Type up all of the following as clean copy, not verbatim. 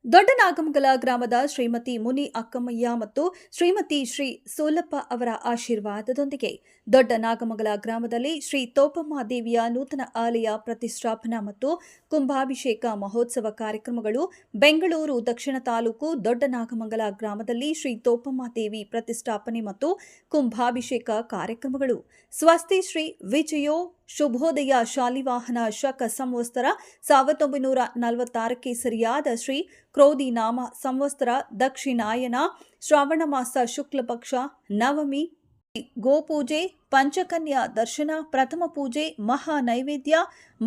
ದೊಡ್ಡನಾಗಮಂಗಲ ಗ್ರಾಮದ ಶ್ರೀಮತಿ ಮುನಿ ಅಕ್ಕಮಯ್ಯ ಮತ್ತು ಶ್ರೀಮತಿ ಶ್ರೀ ಸೋಲಪ್ಪ ಅವರ ಆಶೀರ್ವಾದದೊಂದಿಗೆ ದೊಡ್ಡನಾಗಮಂಗಲ ಗ್ರಾಮದಲ್ಲಿ ಶ್ರೀ ತೋಪಮ್ಮ ದೇವಿಯ ನೂತನ ಆಲಯ ಪ್ರತಿಷ್ಠಾಪನಾ ಮತ್ತು ಕುಂಭಾಭಿಷೇಕ ಮಹೋತ್ಸವ ಕಾರ್ಯಕ್ರಮಗಳು ಬೆಂಗಳೂರು ದಕ್ಷಿಣ ತಾಲೂಕು ದೊಡ್ಡನಾಗಮಂಗಲ ಗ್ರಾಮದಲ್ಲಿ ಶ್ರೀ ತೋಪಮ್ಮ ದೇವಿ ಪ್ರತಿಷ್ಠಾಪನೆ ಮತ್ತು ಕುಂಭಾಭಿಷೇಕ ಕಾರ್ಯಕ್ರಮಗಳು ಸ್ವಸ್ತಿ ಶ್ರೀ ವಿಜಯೋ ಶುಭೋದಯ ಶಾಲಿವಾಹನ ಶಕ ಸಂವತ್ಸರ 1946ಕ್ಕೆ ಸರಿಯಾದ ಶ್ರೀ ಕ್ರೋಧಿ ನಾಮ ಸಂವತ್ಸರ ದಕ್ಷಿಣಾಯನ ಶ್ರಾವಣ ಮಾಸ ಶುಕ್ಲ ಪಕ್ಷ ನವಮಿ ಗೋಪೂಜೆ ಪಂಚಕನ್ಯಾ ದರ್ಶನ ಪ್ರಥಮ ಪೂಜೆ ಮಹಾ ನೈವೇದ್ಯ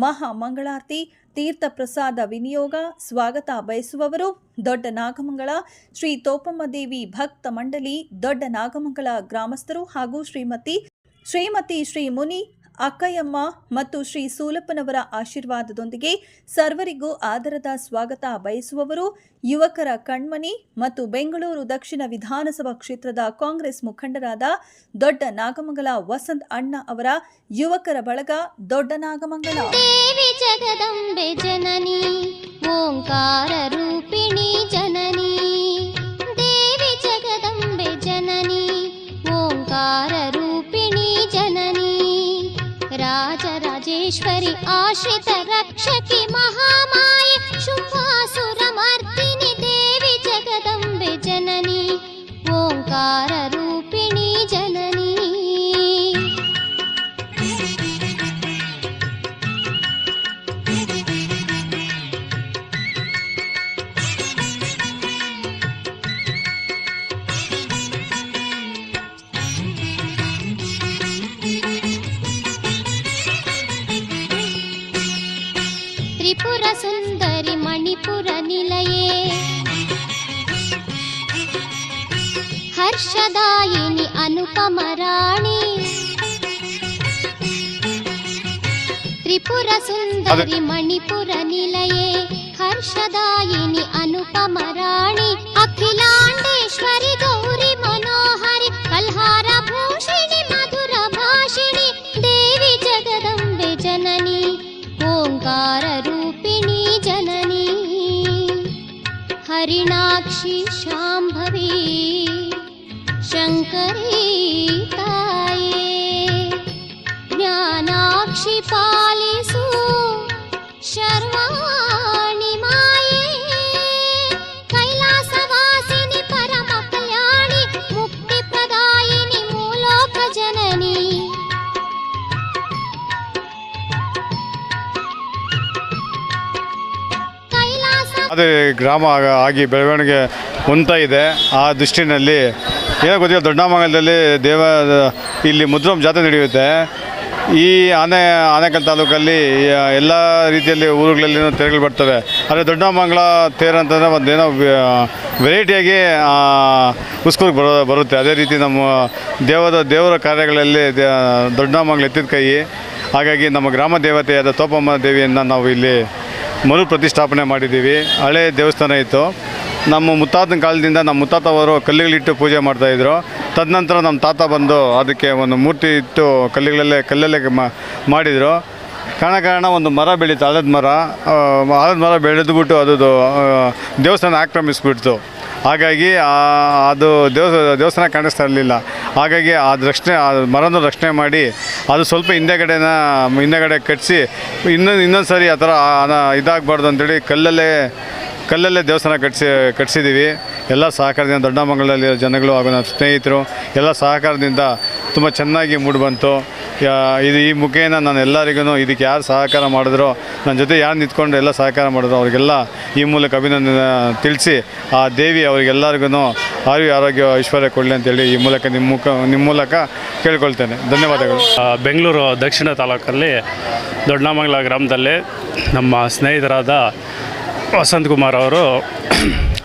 ಮಹಾ ಮಂಗಳಾರತಿ ತೀರ್ಥ ಪ್ರಸಾದ ವಿನಿಯೋಗ ಸ್ವಾಗತ ಬಯಸುವವರು ದೊಡ್ಡನಾಗಮಂಗಲ ಶ್ರೀ ತೋಪಮ್ಮ ದೇವಿ ಭಕ್ತ ಮಂಡಳಿ ದೊಡ್ಡನಾಗಮಂಗಲ ಗ್ರಾಮಸ್ಥರು ಹಾಗೂ ಶ್ರೀಮತಿ ಶ್ರೀ ಮುನಿ ಅಕ್ಕಯ್ಯಮ್ಮ ಮತ್ತು ಶ್ರೀ ಸೂಲಪ್ಪನವರ ಆಶೀರ್ವಾದದೊಂದಿಗೆ ಸರ್ವರಿಗೂ ಆದರದ ಸ್ವಾಗತ ಬಯಸುವವರು ಯುವಕರ ಕಣ್ಮಣಿ ಮತ್ತು ಬೆಂಗಳೂರು ದಕ್ಷಿಣ ವಿಧಾನಸಭಾ ಕ್ಷೇತ್ರದ ಕಾಂಗ್ರೆಸ್ ಮುಖಂಡರಾದ ದೊಡ್ಡನಾಗಮಂಗಲ ವಸಂತ್ ಅಣ್ಣ ಅವರ ಯುವಕರ ಬಳಗ ದೊಡ್ಡನಾಗಮಂಗಲ. ದೇವಿ ಜಗದಂಬೆ ಜನನಿ ಓಂಕಾರ ರೂಪಿಣಿ ಜನನಿ ದೇವಿ ಜಗದಂಬೆ ಜನನಿ ಓಂಕಾರ ರೂಪಿಣಿ ಜನನಿ ರಾಜರಾಜೇಶ್ವರಿ ಆಶ್ರಿತ ರಕ್ಷಕಿ ಮಹಾಮಾಯೆ ಶುಂಭಾಸುರಮರ್ದಿನಿ ದೇವಿ ಜಗದಂಬೆ ಜನನಿ ಓಂಕಾರ ರೂಪಿಣಿ ಜನನಿ ತ್ರಿಪುರ ಸುಂದರಿ ಮಣಿಪುರ ನಿಲಯೇ ಹರ್ಷದಾಯಿನಿ ಅನುಪಮ ರಾಣಿ ತ್ರಿಪುರ ಸುಂದರಿ ಮಣಿಪುರ ನಿಲಯೇ ಹರ್ಷದಾಯಿನಿ ಅನುಪಮ ರಾಣಿ ಅಖಿಲಾಂಡೇಶ್ವರಿ ಗೌರಿ ಮನೋಹರಿ ಕಲ್ಹಾರ ಭೂಷಿಣಿ ಮಧುರ ಭಾಷಿಣಿ ದೇವಿ ಜಗದಂಬೆ ಜನನಿ ಓಂಕಾರ ರೂಪಿಣಿ ಜನನಿ ಹರಿಣಾಕ್ಷಿ ಶಾಂಭವಿ ಶಂಕರಿ ತಾಯೇ ಜ್ಞಾನಾಕ್ಷಿ ಪಾಲಿಸು ಶರ್ವಾಣಿ ಮಾಯೇ ಕೈಲಾಸವಾಸಿನಿ ಪರಮ ಕಲ್ಯಾಣಿ ಮುಕ್ತಿ ಪ್ರದಾಯಿನಿ ಮೂಲೋಕ ಜನನಿ ಅದೇ ಗ್ರಾಮ ಆಗಿ ಬೆಳವಣಿಗೆ ಹೊಂದ್ತಾ ಇದೆ. ಆ ದೃಷ್ಟಿನಲ್ಲಿ ಏನೋ ಗೊತ್ತಿಲ್ಲ, ದೊಡ್ಡನಾಗಮಂಗಲದಲ್ಲಿ ಇಲ್ಲಿ ಮುದ್ರಂ ಜಾತ್ರೆ ನಡೆಯುತ್ತೆ. ಈ ಆನೇಕಲ್ ತಾಲೂಕಲ್ಲಿ ಎಲ್ಲ ರೀತಿಯಲ್ಲಿ ಊರುಗಳಲ್ಲಿ ತೆರೆಗಳು ಬರ್ತವೆ. ಆದರೆ ದೊಡ್ಡನಾಗಮಂಗಲ ತೇರು ಅಂತಂದರೆ ಒಂದೇನೋ ವೆರೈಟಿಯಾಗಿ ಉಸ್ಕೂರಿಗೆ ಬರುತ್ತೆ. ಅದೇ ರೀತಿ ನಮ್ಮ ದೇವರ ಕಾರ್ಯಗಳಲ್ಲಿ ದೊಡ್ಡನಾಗಮಂಗಲ ಎತ್ತಿದ ಕೈ. ಹಾಗಾಗಿ ನಮ್ಮ ಗ್ರಾಮ ದೇವತೆಯಾದ ತೋಪಮ್ಮ ದೇವಿಯನ್ನು ನಾವು ಇಲ್ಲಿ ಮರು ಪ್ರತಿಷ್ಠಾಪನೆ ಮಾಡಿದ್ದೀವಿ. ಹಳೆ ದೇವಸ್ಥಾನ ಇತ್ತು. ನಮ್ಮ ಮುತ್ತಾತನ ಕಾಲದಿಂದ ನಮ್ಮ ಮುತ್ತಾತವರು ಕಲ್ಲುಗಳಿಟ್ಟು ಪೂಜೆ ಮಾಡ್ತಾಯಿದ್ರು. ತದನಂತರ ನಮ್ಮ ತಾತ ಬಂದು ಅದಕ್ಕೆ ಒಂದು ಮೂರ್ತಿ ಇಟ್ಟು ಕಲ್ಲಲ್ಲೇ ಮಾಡಿದರು. ಕಾರಣ ಒಂದು ಮರ ಬೆಳೀತು, ಆಲದ ಮರ ಬೆಳೆದುಬಿಟ್ಟು ಅದು ದೇವಸ್ಥಾನ ಆಕ್ರಮಿಸ್ಬಿಡ್ತು. ಹಾಗಾಗಿ ಅದು ದೇವಸ್ಥಾನ ಕಾಣಿಸ್ತಾ ಇರಲಿಲ್ಲ. ಹಾಗಾಗಿ ಆ ಮರನ ರಕ್ಷಣೆ ಮಾಡಿ ಅದು ಸ್ವಲ್ಪ ಹಿಂದೆಗಡೆ ಕಟ್ಟಿಸಿ ಇನ್ನೊಂದು ಸರಿ ಆ ಥರ ಇದಾಗಬಾರ್ದು ಅಂತೇಳಿ ಕಲ್ಲಲ್ಲೇ ದೇವಸ್ಥಾನ ಕಟ್ಟಿಸಿದ್ದೀವಿ. ಎಲ್ಲ ಸಹಕಾರದಿಂದ ದೊಡ್ಡನಾಗಮಂಗಲದಲ್ಲಿ ಜನಗಳು ಹಾಗೂ ನನ್ನ ಸ್ನೇಹಿತರು ಎಲ್ಲ ಸಹಕಾರದಿಂದ ತುಂಬ ಚೆನ್ನಾಗಿ ಮೂಡಿಬಂತು. ಈ ಮುಖೇನ ನಾನು ಎಲ್ಲರಿಗೂ ಇದಕ್ಕೆ ಯಾರು ಸಹಕಾರ ಮಾಡಿದ್ರೋ, ನನ್ನ ಜೊತೆ ಯಾರು ನಿಂತ್ಕೊಂಡು ಎಲ್ಲ ಸಹಕಾರ ಮಾಡಿದ್ರು ಅವರಿಗೆಲ್ಲ ಈ ಮೂಲಕ ಅಭಿನಂದನೆ ತಿಳಿಸಿ ಆ ದೇವಿ ಅವರಿಗೆಲ್ಲರಿಗೂ ಆರೋಗ್ಯ ಐಶ್ವರ್ಯ ಕೊಡಲಿ ಅಂತೇಳಿ ಈ ಮೂಲಕ ನಿಮ್ಮ ಮೂಲಕ ಕೇಳ್ಕೊಳ್ತೇನೆ. ಧನ್ಯವಾದಗಳು. ಬೆಂಗಳೂರು ದಕ್ಷಿಣ ತಾಲೂಕಲ್ಲಿ ದೊಡ್ಡನಾಗಮಂಗಲ ಗ್ರಾಮದಲ್ಲಿ ನಮ್ಮ ಸ್ನೇಹಿತರಾದ ವಸಂತ್ ಕುಮಾರ್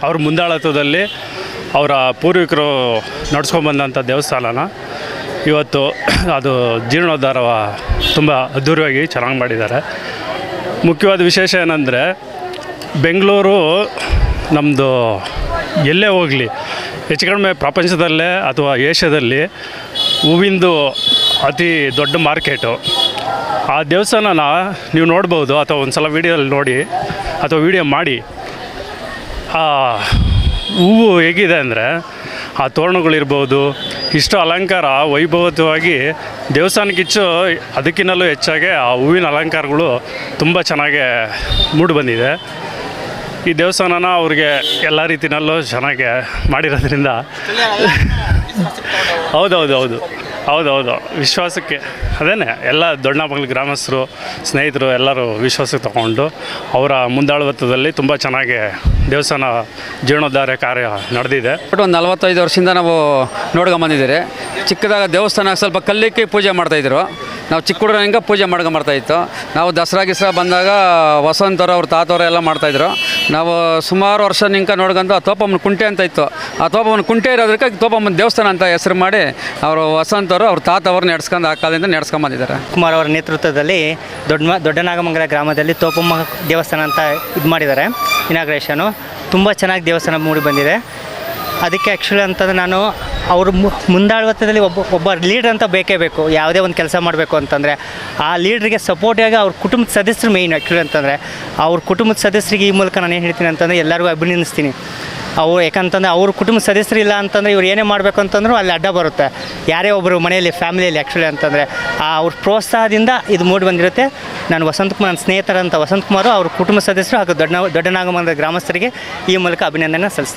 ಅವ್ರ ಮುಂದಾಳತ್ವದಲ್ಲಿ ಅವರ ಪೂರ್ವಿಕರು ನಡ್ಸ್ಕೊಂಬಂದಂಥ ದೇವಸ್ಥಾನನ ಇವತ್ತು ಅದು ಜೀರ್ಣೋದ್ಧಾರ ತುಂಬ ಅದ್ಧೂರಿಯಾಗಿ ಚೆನ್ನಾಗಿ ಮಾಡಿದ್ದಾರೆ. ಮುಖ್ಯವಾದ ವಿಶೇಷ ಏನಂದರೆ, ಬೆಂಗಳೂರು ನಮ್ಮದು ಎಲ್ಲೇ ಹೋಗಲಿ ಹೆಚ್ಚು ಕಡಿಮೆ ಪ್ರಪಂಚದಲ್ಲೇ ಅಥವಾ ಏಷ್ಯಾದಲ್ಲಿ ಹೂವಿಂದು ಅತಿ ದೊಡ್ಡ ಮಾರ್ಕೆಟು. ಆ ದೇವಸ್ಥಾನನ ನೀವು ನೋಡ್ಬೋದು, ಅಥವಾ ಒಂದು ಸಲ ವೀಡಿಯೋದಲ್ಲಿ ನೋಡಿ ಅಥವಾ ವೀಡಿಯೋ ಮಾಡಿ. ಆ ಹೂವು ಹೇಗಿದೆ ಅಂದರೆ ಆ ತೋರಣಗಳಿರ್ಬೋದು, ಇಷ್ಟು ಅಲಂಕಾರ ವೈಭವವಾಗಿ ದೇವಸ್ಥಾನಕ್ಕಿಚ್ಚು ಅದಕ್ಕಿಂತಲೂ ಹೆಚ್ಚಾಗಿ ಆ ಹೂವಿನ ಅಲಂಕಾರಗಳು ತುಂಬ ಚೆನ್ನಾಗಿ ಮೂಡಿ ಬಂದಿದೆ. ಈ ದೇವಸ್ಥಾನನ ಅವ್ರಿಗೆ ಎಲ್ಲ ರೀತಿಯಲ್ಲೂ ಚೆನ್ನಾಗಿ ಮಾಡಿರೋದ್ರಿಂದ ಹೌದೌದು ವಿಶ್ವಾಸಕ್ಕೆ ಅದೇನೆ ಎಲ್ಲ ದೊಡ್ಡನಾಮಂಗಲ ಗ್ರಾಮಸ್ಥರು, ಸ್ನೇಹಿತರು ಎಲ್ಲರೂ ವಿಶ್ವಾಸಕ್ಕೆ ತಗೊಂಡು ಅವರ ಮುಂದಾಳತ್ವದಲ್ಲಿ ತುಂಬ ಚೆನ್ನಾಗಿ ದೇವಸ್ಥಾನ ಜೀರ್ಣೋದ್ಧಾರ ಕಾರ್ಯ ನಡೆದಿದೆ. ಒಂದು 45 ವರ್ಷದಿಂದ ನಾವು ನೋಡ್ಕೊಂಬಂದಿದ್ದೀರಿ. ಚಿಕ್ಕದಾಗ ದೇವಸ್ಥಾನ ಸ್ವಲ್ಪ ಕಲ್ಲಿಕ್ಕೆ ಪೂಜೆ ಮಾಡ್ತಾಯಿದ್ರು. ನಾವು ಚಿಕ್ಕ ಹುಡುಗರ ಹಿಂಗೆ ಪೂಜೆ ಮಾಡ್ಕೊಂಬರ್ತಾಯಿತ್ತು. ನಾವು ದಸರಾ ಗಿಸ್ರಾ ಬಂದಾಗ ವಸಂತರು ಅವ್ರ ತಾತವರು ಎಲ್ಲ ಮಾಡ್ತಾಯಿದ್ರು. ನಾವು ಸುಮಾರು ವರ್ಷ ನಿಂಕ ನೋಡ್ಕೊಂಡು ಆ ತೋಪಮ್ಮನ ಕುಂಟೆ ಅಂತ ಇತ್ತು. ಆ ತೋಪಮ್ಮನ ಕುಂಟೆ ಇರೋದಕ್ಕೆ ತೋಪಮ್ಮನ ದೇವಸ್ಥಾನ ಅಂತ ಹೆಸರು ಮಾಡಿ ಅವರು ವಸಂತರು ಅವ್ರ ತಾತವರು ನಡೆಸ್ಕೊಂಡು ಆ ಕಾಲದಿಂದ ನಡೆಸ್ಕೊಂಬಂದಿದ್ದಾರೆ. ಕುಮಾರ್ ಅವರ ನೇತೃತ್ವದಲ್ಲಿ ದೊಡ್ಡನಾಗಮಂಗಲ ಗ್ರಾಮದಲ್ಲಿ ತೋಪಮ್ಮ ದೇವಸ್ಥಾನ ಅಂತ ಇದು ಮಾಡಿದ್ದಾರೆ. ಇನಾಗ್ರೇಷನು ತುಂಬ ಚೆನ್ನಾಗಿ ದೇವಸ್ಥಾನ ಮೂಡಿ ಬಂದಿದೆ. ಅದಕ್ಕೆ ಆ್ಯಕ್ಚುಲಿ ಅಂತಂದರೆ ನಾನು ಅವ್ರ ಮುಂದಾಳತ್ವದಲ್ಲಿ ಒಬ್ಬ ಲೀಡ್ರ್ ಅಂತ ಬೇಕೇ ಬೇಕು. ಯಾವುದೇ ಒಂದು ಕೆಲಸ ಮಾಡಬೇಕು ಅಂತಂದರೆ ಆ ಲೀಡ್ರಿಗೆ ಸಪೋರ್ಟಿಯಾಗಿ ಅವ್ರ ಕುಟುಂಬದ ಸದಸ್ಯರು ಮೇಯ್ನ್. ಆ್ಯಕ್ಚುಲಿ ಅಂತಂದರೆ ಅವ್ರ ಕುಟುಂಬದ ಸದಸ್ಯರಿಗೆ ಈ ಮೂಲಕ ನಾನು ಏನು ಹೇಳ್ತೀನಿ ಅಂತಂದರೆ ಎಲ್ಲರಿಗೂ ಅಭಿನಂದಿಸ್ತೀನಿ. ಯಾಕಂತಂದರೆ ಅವ್ರ ಕುಟುಂಬದ ಸದಸ್ಯರು ಇಲ್ಲ ಅಂತಂದರೆ ಇವ್ರು ಏನೇ ಮಾಡಬೇಕು ಅಂತಂದ್ರೂ ಅಲ್ಲಿ ಅಡ್ಡ ಬರುತ್ತೆ. ಯಾರೇ ಒಬ್ಬರು ಮನೆಯಲ್ಲಿ ಫ್ಯಾಮಿಲಿಯಲ್ಲಿ ಆ್ಯಕ್ಚುಲಿ ಅಂತಂದರೆ ಅವ್ರ ಪ್ರೋತ್ಸಾಹದಿಂದ ಇದು ಮೂಡಿ ಬಂದಿರುತ್ತೆ. ನಾನು ವಸಂತಕುಮಾರ್, ನನ್ನ ಸ್ನೇಹಿತರಂತ ವಸಂತಕುಮಾರು ಅವ್ರ ಕುಟುಂಬ ಸದಸ್ಯರು ಹಾಗೂ ದೊಡ್ಡನಾಗಮಂಗಲ ಗ್ರಾಮಸ್ಥರಿಗೆ ಈ ಮೂಲಕ ಅಭಿನಂದನೆ ಸಲ್ಲಿಸ್ತೀನಿ.